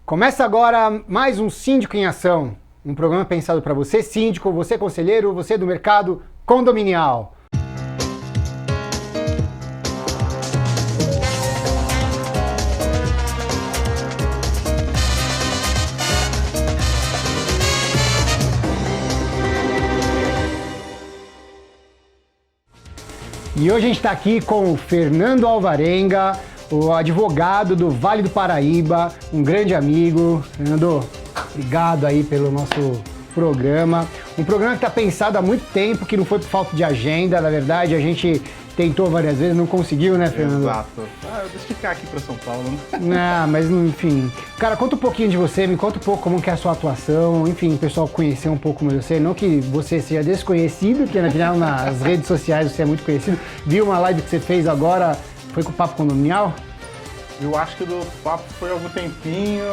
Começa agora mais um Síndico em Ação, um programa pensado para você síndico, você conselheiro, você do mercado condominial. E hoje a gente está aqui com o Fernando Alvarenga, o advogado do Vale do Paraíba, um grande amigo. Fernando, obrigado aí pelo nosso programa. Um programa que está pensado há muito tempo, que não foi por falta de agenda, na verdade, a gente tentou várias vezes, não conseguiu, né, Fernando? Exato. Deixa eu ficar aqui para São Paulo, né? Não, mas enfim. Cara, conta um pouquinho de você, me conta um pouco como que é a sua atuação, enfim, o pessoal conhecer um pouco mais de você, não que você seja desconhecido, que afinal nas redes sociais você é muito conhecido. Vi uma live que você fez agora, foi com o Papo Condominial? Eu acho que do papo foi há algum tempinho.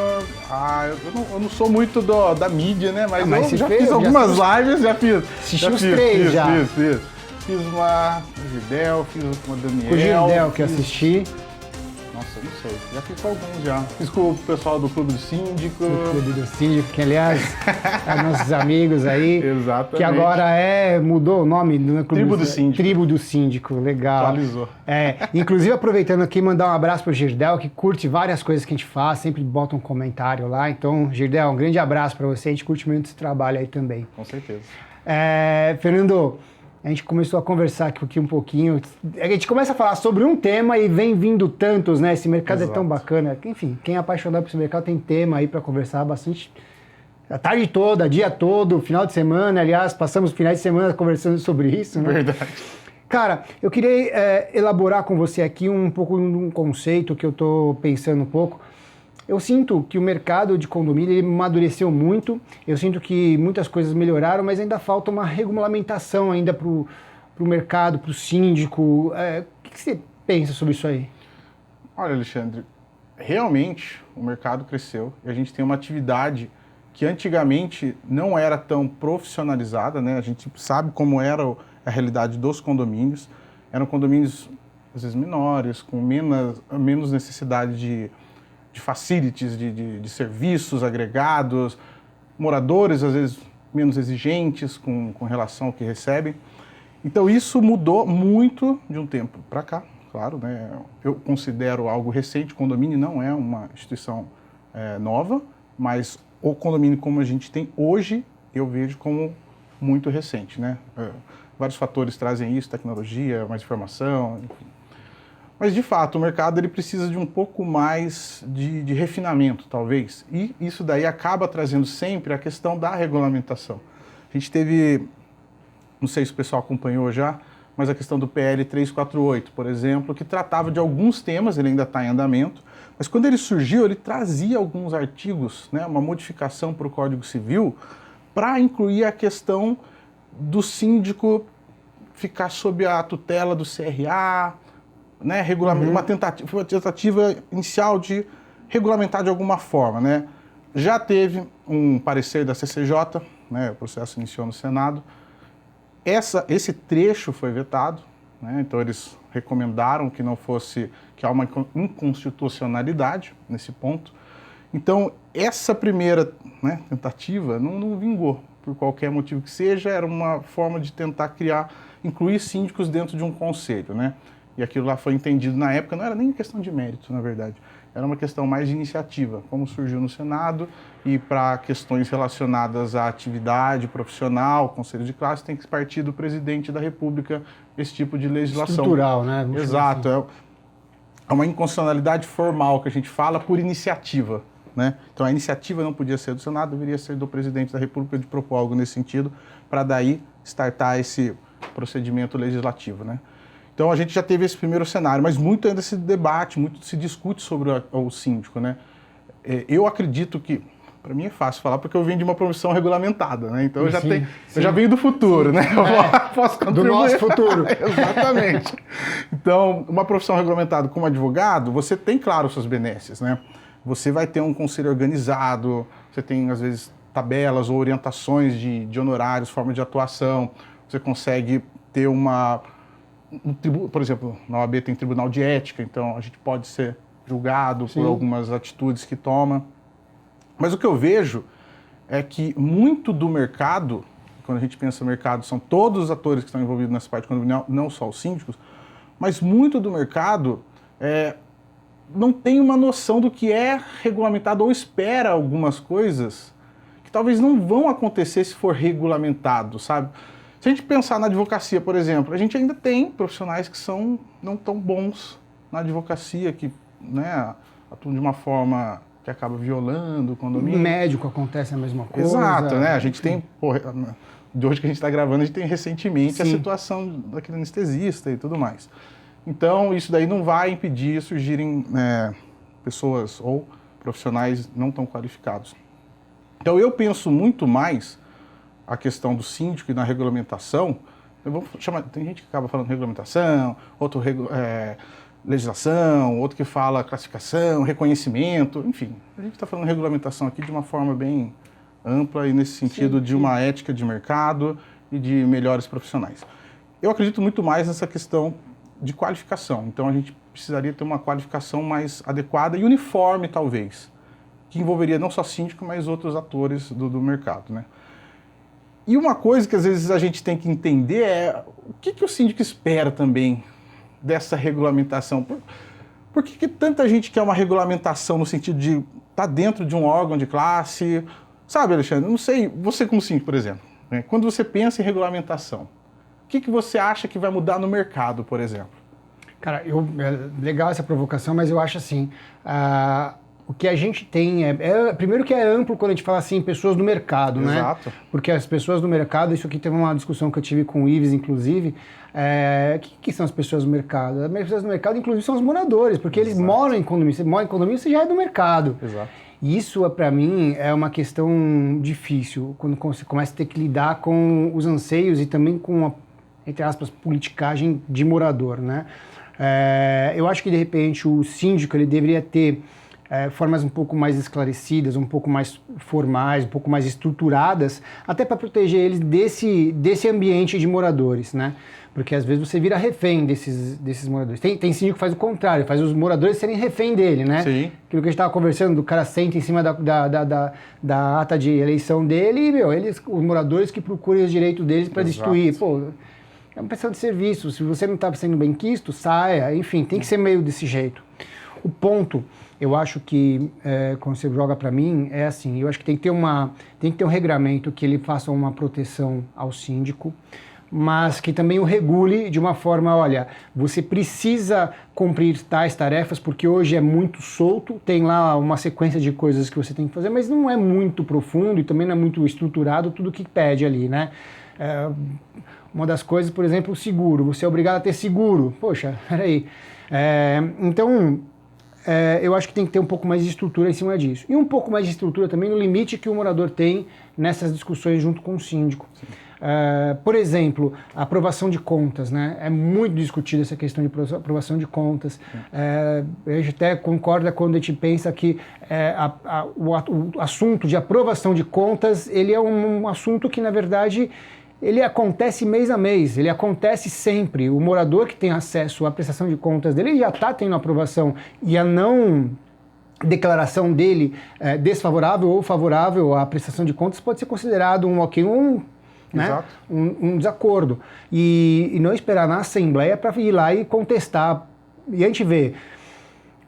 Eu não sou muito da mídia, né? Mas eu já fiz algumas lives, já fiz. Assisti os três já. Fiz uma com o Girdel, fiz uma com o Daniel. Com o Girdel que eu assisti. Nossa, não sei. Já fiz com alguns já. Fiz com o pessoal do Clube do Síndico. O Clube do Síndico, que aliás, é nossos amigos aí. Exatamente. Que agora mudou o nome do Clube Tribo do Síndico. Tribo do Síndico, legal. Atualizou. Inclusive aproveitando aqui, mandar um abraço pro Girdel, que curte várias coisas que a gente faz, sempre bota um comentário lá. Então, Girdel, um grande abraço para você, a gente curte muito esse trabalho aí também. Com certeza. Fernando, a gente começou a conversar aqui um pouquinho, a gente começa a falar sobre um tema e vem vindo tantos, né? Esse mercado é tão bacana. Enfim, quem é apaixonado por esse mercado tem tema aí para conversar bastante. A tarde toda, dia todo, final de semana, aliás, passamos finais de semana conversando sobre isso, né? Verdade. Cara, eu queria elaborar com você aqui um pouco um conceito que eu tô pensando um pouco. Eu sinto que o mercado de condomínio ele amadureceu muito, eu sinto que muitas coisas melhoraram, mas ainda falta uma regulamentação ainda para o mercado, para o síndico. O que você pensa sobre isso aí? Olha, Alexandre, realmente o mercado cresceu e a gente tem uma atividade que antigamente não era tão profissionalizada, né? A gente sabe como era a realidade dos condomínios. Eram condomínios, às vezes, menores, com menos necessidade de facilities, de serviços agregados, moradores, às vezes, menos exigentes com relação ao que recebem. Então, isso mudou muito de um tempo para cá, claro, né? Eu considero algo recente, o condomínio não é uma instituição nova, mas o condomínio como a gente tem hoje, eu vejo como muito recente, né? Vários fatores trazem isso, tecnologia, mais informação, enfim. Mas, de fato, o mercado ele precisa de um pouco mais de refinamento, talvez. E isso daí acaba trazendo sempre a questão da regulamentação. A gente teve, não sei se o pessoal acompanhou já, mas a questão do PL 348, por exemplo, que tratava de alguns temas, ele ainda está em andamento, mas quando ele surgiu, ele trazia alguns artigos, né, uma modificação para o Código Civil, para incluir a questão do síndico ficar sob a tutela do CRA, né, uma tentativa inicial de regulamentar de alguma forma, né? Já teve um parecer da CCJ, né, o processo iniciou no Senado. Esse trecho foi vetado, né, então eles recomendaram que não fosse, que há uma inconstitucionalidade nesse ponto. Então, essa primeira, né, tentativa não vingou, por qualquer motivo que seja, era uma forma de tentar incluir síndicos dentro de um conselho, né? E aquilo lá foi entendido na época, não era nem questão de mérito, na verdade. Era uma questão mais de iniciativa, como surgiu no Senado, e para questões relacionadas à atividade profissional, conselho de classe, tem que partir do presidente da República esse tipo de legislação. Estrutural, né? Exato. Assim. É uma inconstitucionalidade formal que a gente fala por iniciativa, né? Então a iniciativa não podia ser do Senado, deveria ser do presidente da República de propor algo nesse sentido, para daí startar esse procedimento legislativo, né? Então a gente já teve esse primeiro cenário, mas muito ainda se debate, muito se discute sobre o síndico, né? Eu acredito que, para mim é fácil falar porque eu venho de uma profissão regulamentada, né? Então eu já venho do futuro, né? Eu posso contribuir. Do nosso futuro. Exatamente. Então, uma profissão regulamentada como advogado, você tem, claro, suas benesses, né? Você vai ter um conselho organizado, você tem, às vezes, tabelas ou orientações de honorários, forma de atuação, você consegue ter por exemplo, na OAB tem tribunal de ética, então a gente pode ser julgado por algumas atitudes que toma. Mas o que eu vejo é que muito do mercado, quando a gente pensa no mercado, são todos os atores que estão envolvidos nessa parte condominial, não só os síndicos, mas muito do mercado não tem uma noção do que é regulamentado ou espera algumas coisas que talvez não vão acontecer se for regulamentado, sabe? Se a gente pensar na advocacia, por exemplo, a gente ainda tem profissionais que são não tão bons na advocacia, que, né, atuam de uma forma que acaba violando o condomínio. No médico acontece a mesma coisa. Exato, né? A gente tem, de hoje que a gente está gravando, a gente tem recentemente a situação daquele anestesista e tudo mais. Então, isso daí não vai impedir surgirem pessoas ou profissionais não tão qualificados. Então, eu penso muito mais a questão do síndico e na regulamentação. Eu vou chamar, tem gente que acaba falando regulamentação, outro legislação, outro que fala classificação, reconhecimento, enfim. A gente está falando regulamentação aqui de uma forma bem ampla e nesse sentido de uma ética de mercado e de melhores profissionais. Eu acredito muito mais nessa questão de qualificação. Então, a gente precisaria ter uma qualificação mais adequada e uniforme, talvez, que envolveria não só síndico, mas outros atores do mercado, né? E uma coisa que às vezes a gente tem que entender é o que o síndico espera também dessa regulamentação. Por que tanta gente quer uma regulamentação no sentido de estar dentro de um órgão de classe? Sabe, Alexandre, não sei, você como síndico, por exemplo, né? Quando você pensa em regulamentação, o que você acha que vai mudar no mercado, por exemplo? Cara, legal essa provocação, mas eu acho assim, o que a gente tem primeiro que é amplo quando a gente fala assim, pessoas do mercado, né? Exato. Porque as pessoas do mercado, isso aqui teve uma discussão que eu tive com o Ives, inclusive, que são as pessoas do mercado? As pessoas do mercado, inclusive, são os moradores, porque eles moram em condomínio. Você mora em condomínio, você já é do mercado. Exato. E isso, para mim, é uma questão difícil, quando você começa a ter que lidar com os anseios e também com a, entre aspas, politicagem de morador, né? Eu acho que, de repente, o síndico ele deveria ter formas um pouco mais esclarecidas, um pouco mais formais, um pouco mais estruturadas, até para proteger eles desse ambiente de moradores, né? Porque às vezes você vira refém desses moradores. Tem síndico que faz o contrário, faz os moradores serem refém dele, né? Sim. Aquilo que a gente estava conversando, do cara senta em cima da ata de eleição dele e, os moradores que procuram os direitos deles para destruir. Pô, é uma prestação de serviço, se você não está sendo bem quisto, saia, enfim, tem que ser meio desse jeito. O ponto, eu acho que, quando você joga para mim, é assim, eu acho que tem que ter um regramento que ele faça uma proteção ao síndico, mas que também o regule de uma forma, olha, você precisa cumprir tais tarefas, porque hoje é muito solto, tem lá uma sequência de coisas que você tem que fazer, mas não é muito profundo e também não é muito estruturado tudo que pede ali, né? Uma das coisas, por exemplo, o seguro, você é obrigado a ter seguro, poxa, peraí. Então, eu acho que tem que ter um pouco mais de estrutura em cima disso. E um pouco mais de estrutura também no limite que o morador tem nessas discussões junto com o síndico. Por exemplo, a aprovação de contas, né? É muito discutida essa questão de aprovação de contas. A gente até concorda quando a gente pensa que o assunto de aprovação de contas, ele é um assunto que, na verdade, ele acontece mês a mês, ele acontece sempre. O morador que tem acesso à prestação de contas dele, ele já está tendo aprovação, e a não declaração dele desfavorável ou favorável à prestação de contas pode ser considerado né? um desacordo. E não esperar na Assembleia para ir lá e contestar. E a gente vê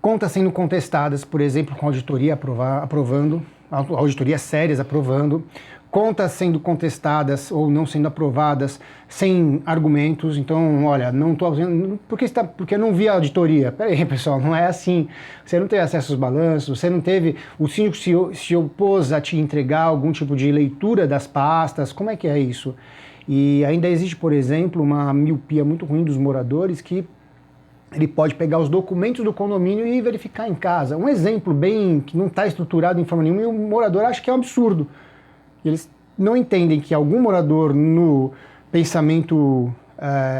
contas sendo contestadas, por exemplo, com auditoria aprovando, auditorias sérias aprovando, contas sendo contestadas ou não sendo aprovadas sem argumentos. Então, olha, não estou porque eu não vi a auditoria. Peraí, pessoal, não é assim. Você não teve acesso aos balanços, você não teve... O síndico se opôs a te entregar algum tipo de leitura das pastas. Como é que é isso? E ainda existe, por exemplo, uma miopia muito ruim dos moradores que ele pode pegar os documentos do condomínio e verificar em casa. Um exemplo bem que não está estruturado em forma nenhuma e o morador acha que é um absurdo. Eles não entendem que algum morador, no pensamento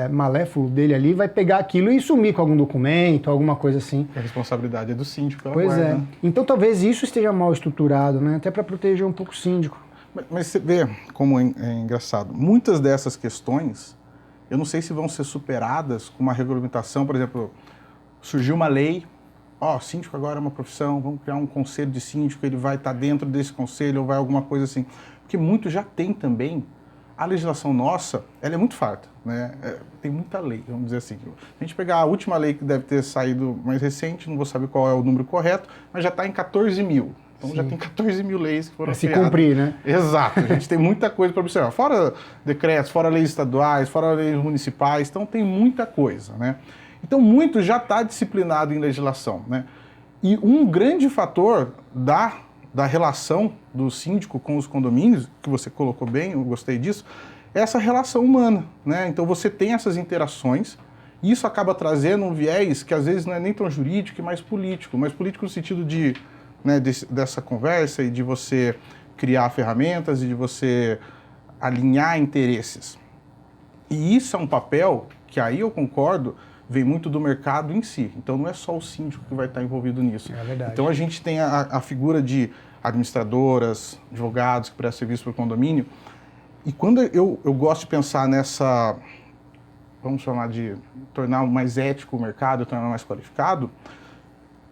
maléfolo dele ali, vai pegar aquilo e sumir com algum documento, alguma coisa assim. A responsabilidade é do síndico. Pois é. Então talvez isso esteja mal estruturado, né? Até para proteger um pouco o síndico. Mas você vê como é engraçado. Muitas dessas questões, eu não sei se vão ser superadas com uma regulamentação, por exemplo, surgiu uma lei, síndico agora é uma profissão, vamos criar um conselho de síndico, ele vai estar dentro desse conselho ou vai alguma coisa assim. Porque muito já tem também. A legislação nossa, ela é muito farta, né? Tem muita lei, vamos dizer assim. Se a gente pegar a última lei que deve ter saído mais recente, não vou saber qual é o número correto, mas já está em 14 mil. Então já tem 14 mil leis que foram criadas. Para se cumprir, né? Exato, a gente tem muita coisa para observar. Fora decretos, fora leis estaduais, fora leis municipais, então tem muita coisa, né? Então muito já está disciplinado em legislação, né? E um grande fator da relação do síndico com os condomínios, que você colocou bem, eu gostei disso, é essa relação humana, né? Então você tem essas interações, e isso acaba trazendo um viés que às vezes não é nem tão jurídico, mas político no sentido de, né, dessa conversa e de você criar ferramentas e de você alinhar interesses. E isso é um papel que aí eu concordo, vem muito do mercado em si. Então não é só o síndico que vai estar envolvido nisso. É verdade. Então a gente tem a figura de administradoras, advogados que prestam serviço para o condomínio. E quando eu gosto de pensar nessa, vamos chamar de tornar mais ético o mercado, tornar mais qualificado,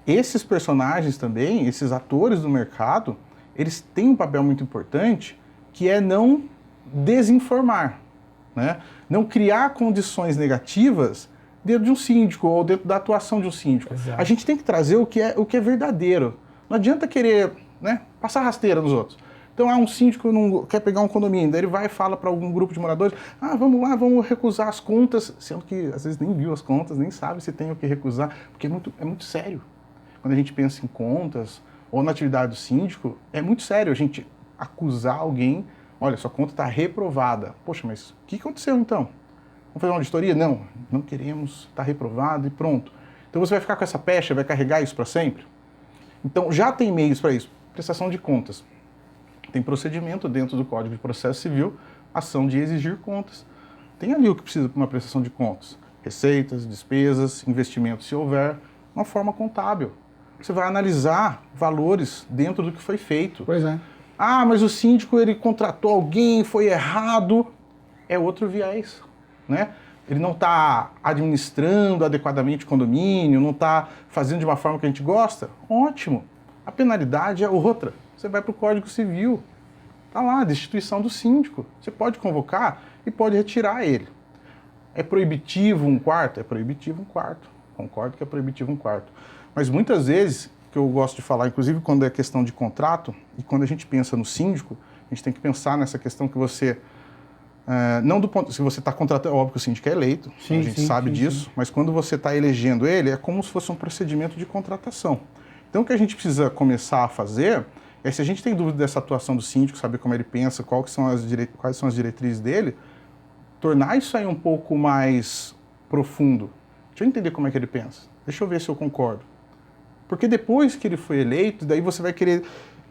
esses personagens também, esses atores do mercado, eles têm um papel muito importante, que é não desinformar, né? Não criar condições negativas dentro de um síndico ou dentro da atuação de um síndico. Exato. A gente tem que trazer o que é verdadeiro. Não adianta querer, né, passar rasteira nos outros. Então, um síndico não quer pegar um condomínio, daí ele vai e fala para algum grupo de moradores, vamos lá, vamos recusar as contas, sendo que às vezes nem viu as contas, nem sabe se tem o que recusar, porque é muito sério. Quando a gente pensa em contas ou na atividade do síndico, é muito sério a gente acusar alguém, olha, sua conta está reprovada. Poxa, mas o que aconteceu então? Vamos fazer uma auditoria? Não queremos, está reprovado e pronto. Então você vai ficar com essa pecha, vai carregar isso para sempre? Então já tem meios para isso. Prestação de contas. Tem procedimento dentro do Código de Processo Civil, ação de exigir contas. Tem ali o que precisa para uma prestação de contas. Receitas, despesas, investimentos, se houver, uma forma contábil. Você vai analisar valores dentro do que foi feito. Pois é. Mas o síndico ele contratou alguém, foi errado. É outro viés, né? Ele não está administrando adequadamente o condomínio, não está fazendo de uma forma que a gente gosta. Ótimo. A penalidade é outra. Você vai para o Código Civil. Está lá, destituição do síndico. Você pode convocar e pode retirar ele. É proibitivo um quarto? É proibitivo um quarto. Concordo que é proibitivo um quarto. Mas muitas vezes, que eu gosto de falar, inclusive quando é questão de contrato, e quando a gente pensa no síndico, a gente tem que pensar nessa questão que você... não do ponto... Se você está contratando... Óbvio que o síndico é eleito, a gente sabe disso, mas quando você está elegendo ele, é como se fosse um procedimento de contratação. Então, o que a gente precisa começar a fazer é, se a gente tem dúvida dessa atuação do síndico, saber como ele pensa, quais são as diretrizes dele, tornar isso aí um pouco mais profundo. Deixa eu entender como é que ele pensa. Deixa eu ver se eu concordo. Porque depois que ele foi eleito, daí você vai querer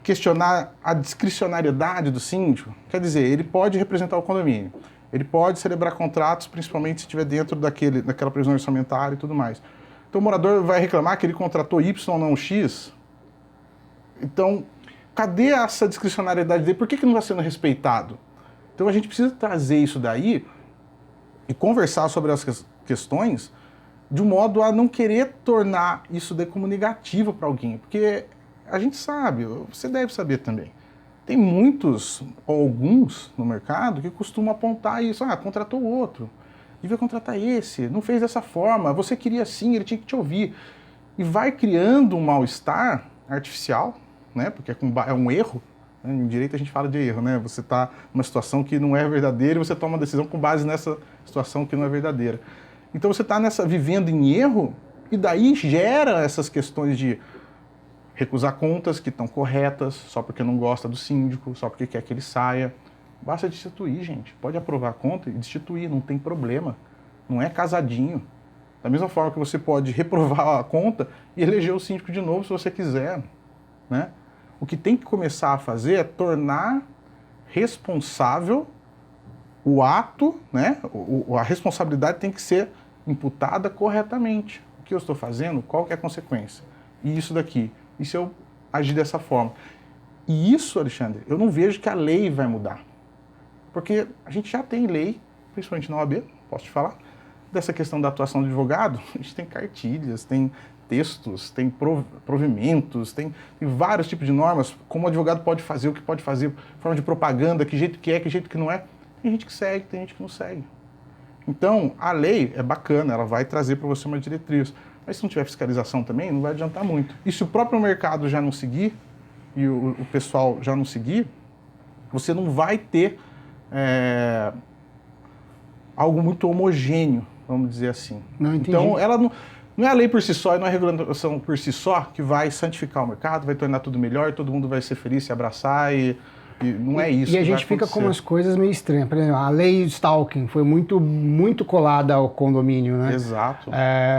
questionar a discricionariedade do síndico. Quer dizer, ele pode representar o condomínio, ele pode celebrar contratos, principalmente se estiver dentro daquela previsão orçamentária e tudo mais. Então o morador vai reclamar que ele contratou Y, não X. Então, cadê essa discricionariedade dele? Por que não está sendo respeitado? Então a gente precisa trazer isso daí e conversar sobre as questões de um modo a não querer tornar isso daí como negativo para alguém. Porque a gente sabe, você deve saber também, tem muitos, ou alguns no mercado que costumam apontar isso. Contratou outro, devia contratar esse, não fez dessa forma, você queria assim, ele tinha que te ouvir. E vai criando um mal-estar artificial, né? Porque é um erro. Né? Em direito a gente fala de erro, né? Você está numa situação que não é verdadeira e você toma uma decisão com base nessa situação que não é verdadeira. Então você está vivendo em erro e daí gera essas questões de recusar contas que estão corretas só porque não gosta do síndico, só porque quer que ele saia. Basta destituir, gente. Pode aprovar a conta e destituir, não tem problema. Não é casadinho. Da mesma forma que você pode reprovar a conta e eleger o síndico de novo se você quiser, né? O que tem que começar a fazer é tornar responsável o ato, né? A responsabilidade tem que ser imputada corretamente. O que eu estou fazendo? Qual que é a consequência? E isso daqui. E se eu agir dessa forma? E isso, Alexandre, eu não vejo que a lei vai mudar. Porque a gente já tem lei, principalmente na OAB, posso te falar, dessa questão da atuação do advogado. A gente tem cartilhas, tem textos, tem provimentos, tem vários tipos de normas, como o advogado pode fazer, o que pode fazer, forma de propaganda, que jeito que é, que jeito que não é. Tem gente que segue, tem gente que não segue. Então, a lei é bacana, ela vai trazer para você uma diretriz. Mas se não tiver fiscalização também, não vai adiantar muito. E se o próprio mercado já não seguir, e o pessoal já não seguir, você não vai ter algo muito homogêneo, vamos dizer assim. Não entendi. Então, ela não é a lei por si só, e não é a regulamentação por si só que vai santificar o mercado, vai tornar tudo melhor, todo mundo vai ser feliz, se abraçar, e não é isso. E a gente fica com umas coisas meio estranhas. Por exemplo, a lei Stalking foi muito colada ao condomínio, né? Exato.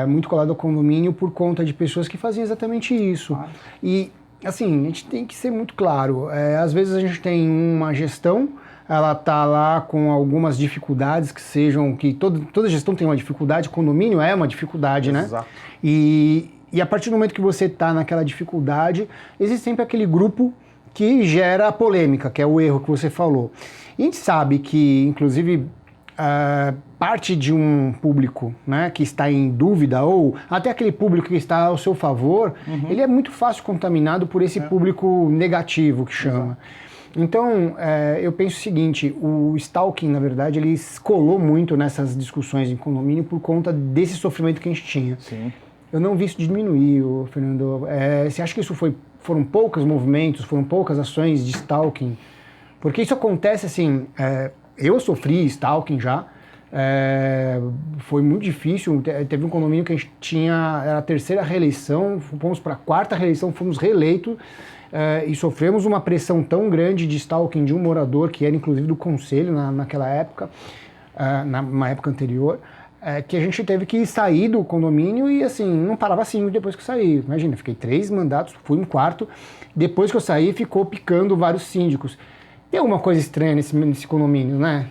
Muito colada ao condomínio por conta de pessoas que faziam exatamente isso. Ah. E, assim, a gente tem que ser muito claro. Às vezes a gente tem uma gestão, ela está lá com algumas dificuldades que sejam, que toda gestão tem uma dificuldade, condomínio é uma dificuldade, né? Exato. E a partir do momento que você está naquela dificuldade, existe sempre aquele grupo que gera polêmica, que é o erro que você falou. E a gente sabe que, inclusive, parte de um público, né, que está em dúvida, ou até aquele público que está ao seu favor, ele é muito fácil contaminado por esse público negativo, que chama. Exato. Então, eu penso o seguinte, o stalking, na verdade, ele colou muito nessas discussões em condomínio por conta desse sofrimento que a gente tinha. Sim. Eu não vi isso diminuir, Fernando. Você acha que isso foram poucos movimentos, foram poucas ações de stalking? Porque isso acontece assim, eu sofri stalking já, foi muito difícil, teve um condomínio que a gente tinha, era a terceira reeleição, fomos para a quarta reeleição, fomos reeleitos, e sofremos uma pressão tão grande de stalking de um morador, que era inclusive do conselho naquela época, numa época anterior, que a gente teve que sair do condomínio e assim, não parava assim depois que eu saí. Imagina, fiquei 3 mandatos, fui um quarto, depois que eu saí ficou picando vários síndicos. Tem alguma coisa estranha nesse condomínio, né?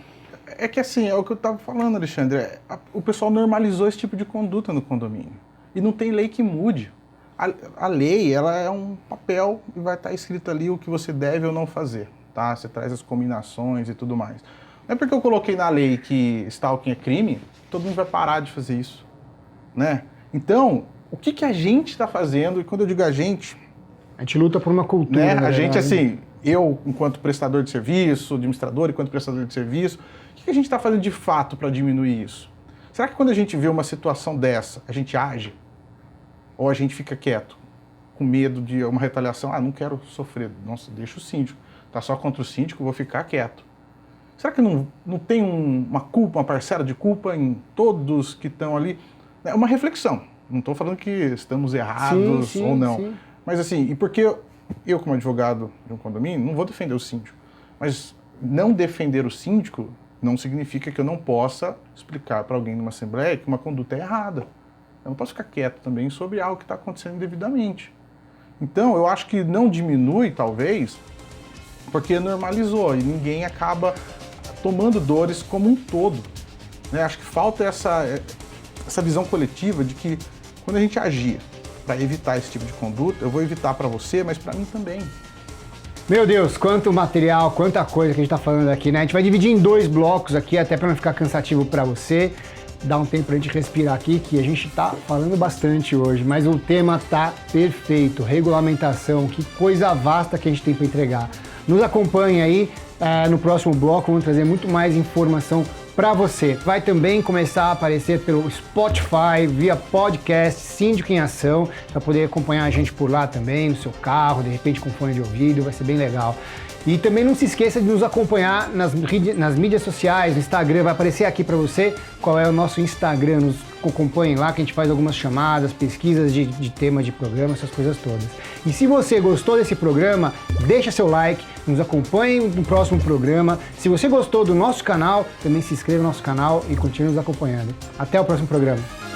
É que assim, é o que eu estava falando, Alexandre, o pessoal normalizou esse tipo de conduta no condomínio. E não tem lei que mude. A lei, ela é um papel e vai estar escrito ali o que você deve ou não fazer, tá? Você traz as combinações e tudo mais. Não é porque eu coloquei na lei que stalking é crime, todo mundo vai parar de fazer isso, né? Então, o que a gente está fazendo, e quando eu digo a gente luta por uma cultura. Né? A gente, assim, eu, enquanto prestador de serviço, administrador, enquanto prestador de serviço, o que a gente está fazendo de fato para diminuir isso? Será que quando a gente vê uma situação dessa, a gente age? Ou a gente fica quieto, com medo de uma retaliação? Não quero sofrer. Nossa, deixa o síndico. Tá só contra o síndico, vou ficar quieto. Será que não tem uma culpa, uma parcela de culpa em todos que estão ali? É uma reflexão. Não estou falando que estamos errados ou não. Sim. Mas assim, e porque eu, como advogado de um condomínio, não vou defender o síndico. Mas não defender o síndico não significa que eu não possa explicar para alguém numa assembleia que uma conduta é errada. Eu não posso ficar quieto também sobre algo que está acontecendo indevidamente. Então, eu acho que não diminui, talvez, porque normalizou e ninguém acaba tomando dores como um todo. Né? Acho que falta essa visão coletiva de que quando a gente agir para evitar esse tipo de conduta, eu vou evitar para você, mas para mim também. Meu Deus, quanto material, quanta coisa que a gente está falando aqui, né? A gente vai dividir em 2 blocos aqui, até para não ficar cansativo para você. Dá um tempo pra gente respirar aqui, que a gente tá falando bastante hoje, mas o tema tá perfeito. Regulamentação, que coisa vasta que a gente tem para entregar. Nos acompanhe aí no próximo bloco, vamos trazer muito mais informação para você. Vai também começar a aparecer pelo Spotify, via podcast, Síndico em Ação, para poder acompanhar a gente por lá também, no seu carro, de repente com fone de ouvido, vai ser bem legal. E também não se esqueça de nos acompanhar nas mídias sociais, no Instagram, vai aparecer aqui para você qual é o nosso Instagram, nos acompanhem lá que a gente faz algumas chamadas, pesquisas de tema de programa, essas coisas todas. E se você gostou desse programa, deixa seu like, nos acompanhe no próximo programa. Se você gostou do nosso canal, também se inscreva no nosso canal e continue nos acompanhando. Até o próximo programa.